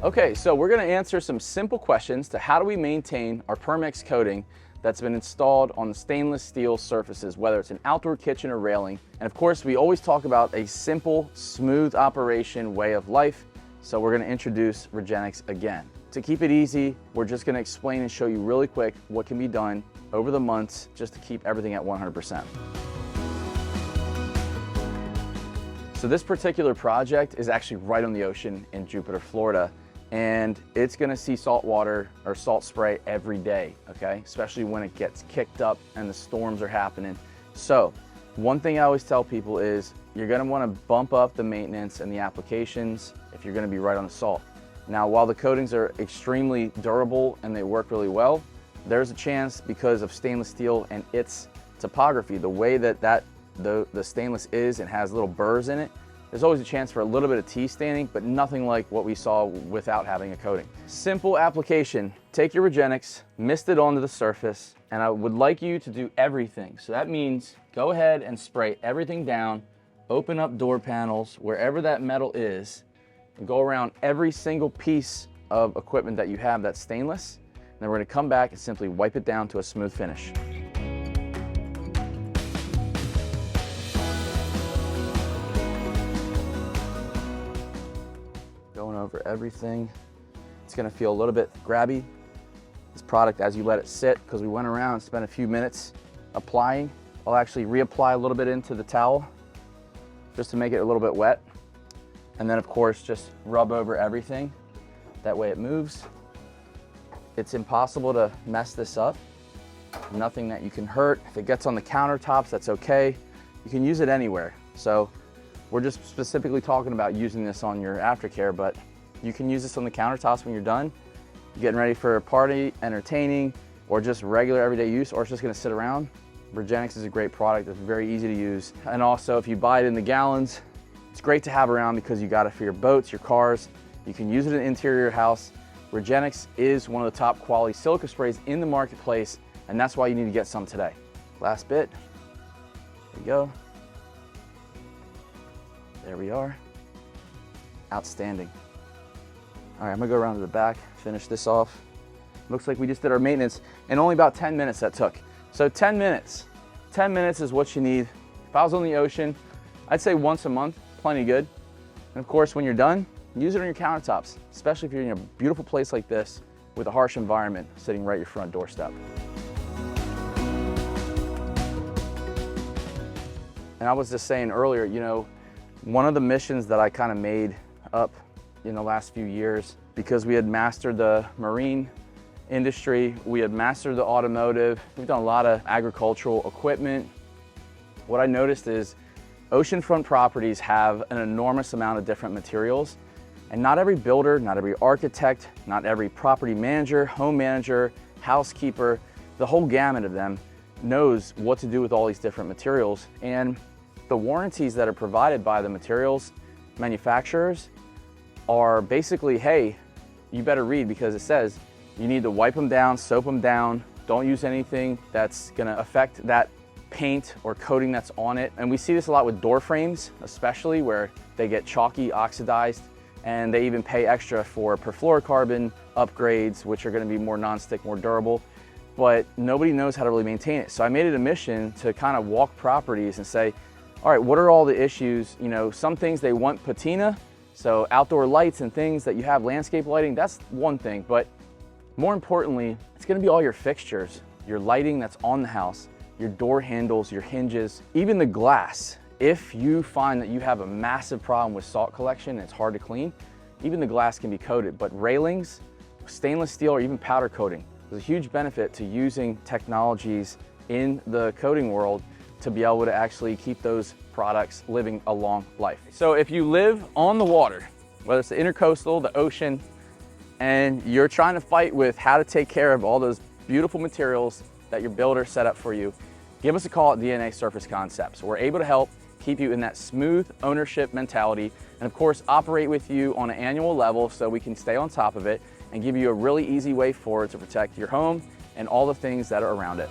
Okay, so we're gonna answer some simple questions to how do we maintain our Permex coating that's been installed on the stainless steel surfaces, whether it's an outdoor kitchen or railing. And of course, we always talk about a simple, smooth operation way of life. So we're gonna introduce Regenix again. To keep it easy, we're just gonna explain and show you really quick what can be done over the months just to keep everything at 100%. So this particular project is actually right on the ocean in Jupiter, Florida. And it's gonna see salt water or salt spray every day, okay? Especially when it gets kicked up and the storms are happening. So one thing I always tell people is you're gonna wanna bump up the maintenance and the applications if you're gonna be right on the salt. Now, while the coatings are extremely durable and they work really well, there's a chance because of stainless steel and its topography, the way that the stainless is and has little burrs in it, there's always a chance for a little bit of tea staining, but nothing like what we saw without having a coating. Simple application. Take your Regenix, mist it onto the surface, and I would like you to do everything. So that means go ahead and spray everything down, open up door panels, wherever that metal is, and go around every single piece of equipment that you have that's stainless. And then we're gonna come back and simply wipe it down to a smooth finish. Going over everything. It's gonna feel a little bit grabby. This product, as you let it sit, because we went around and spent a few minutes applying, I'll actually reapply a little bit into the towel just to make it a little bit wet. And then of course, just rub over everything. That way it moves. It's impossible to mess this up. Nothing that you can hurt. If it gets on the countertops, that's okay. You can use it anywhere. So we're just specifically talking about using this on your aftercare, but you can use this on the countertops when you're done, getting ready for a party, entertaining, or just regular everyday use, or it's just gonna sit around. Regenix is a great product. It's very easy to use. And also, if you buy it in the gallons, it's great to have around because you got it for your boats, your cars. You can use it in the interior house. Regenix is one of the top quality silica sprays in the marketplace, and that's why you need to get some today. Last bit, there you go. There we are. Outstanding. All right, I'm gonna go around to the back, finish this off. Looks like we just did our maintenance and only about 10 minutes that took. So 10 minutes. 10 minutes is what you need. If I was on the ocean, I'd say once a month, plenty good. And of course, when you're done, use it on your countertops, especially if you're in a beautiful place like this with a harsh environment sitting right at your front doorstep. And I was just saying earlier, you know, one of the missions that I kind of made up in the last few years, because we had mastered the marine industry, we had mastered the automotive, we've done a lot of agricultural equipment. What I noticed is oceanfront properties have an enormous amount of different materials, and not every builder, not every architect, not every property manager, home manager, housekeeper, the whole gamut of them knows what to do with all these different materials. And the warranties that are provided by the materials manufacturers are basically, hey, you better read, because it says you need to wipe them down, soap them down, don't use anything that's gonna affect that paint or coating that's on it. And we see this a lot with door frames, especially where they get chalky, oxidized, and they even pay extra for perfluorocarbon upgrades, which are gonna be more non-stick, more durable, but nobody knows how to really maintain it. So I made it a mission to kind of walk properties and say, all right, what are all the issues? You know, some things they want patina, so outdoor lights and things that you have, landscape lighting, that's one thing, but more importantly, it's gonna be all your fixtures, your lighting that's on the house, your door handles, your hinges, even the glass. If you find that you have a massive problem with salt collection and it's hard to clean, even the glass can be coated, but railings, stainless steel, or even powder coating, there's a huge benefit to using technologies in the coating world to be able to actually keep those products living a long life. So if you live on the water, whether it's the intercoastal, the ocean, and you're trying to fight with how to take care of all those beautiful materials that your builder set up for you, give us a call at DNA Surface Concepts. We're able to help keep you in that smooth ownership mentality, and of course operate with you on an annual level so we can stay on top of it and give you a really easy way forward to protect your home and all the things that are around it.